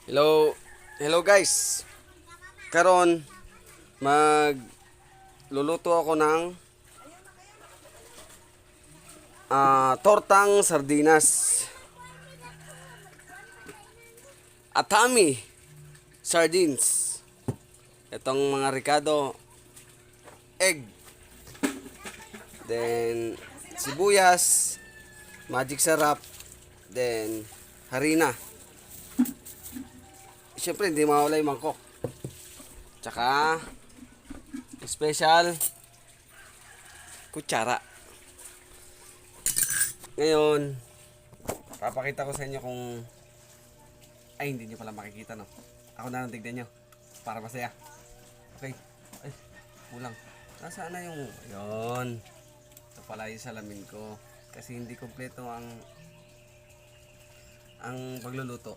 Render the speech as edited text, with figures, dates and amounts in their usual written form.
Hello. Hello guys. Karon magluluto ako ng tortang sardinas. Atami sardines. Itong mga ricado egg. Then sibuyas, magic sarap, then harina. Siyempre, hindi mawala yung mangkok. Tsaka, special kutsara. Ngayon, papakita ko sa inyo kung... Ay, hindi nyo pala makikita, no? Ako na lang tignan nyo. Para masaya. Okay. Ay, kulang. Nasaan na yung... Ayun. Ito pala yung salamin ko. Kasi hindi kompleto ang pagluluto.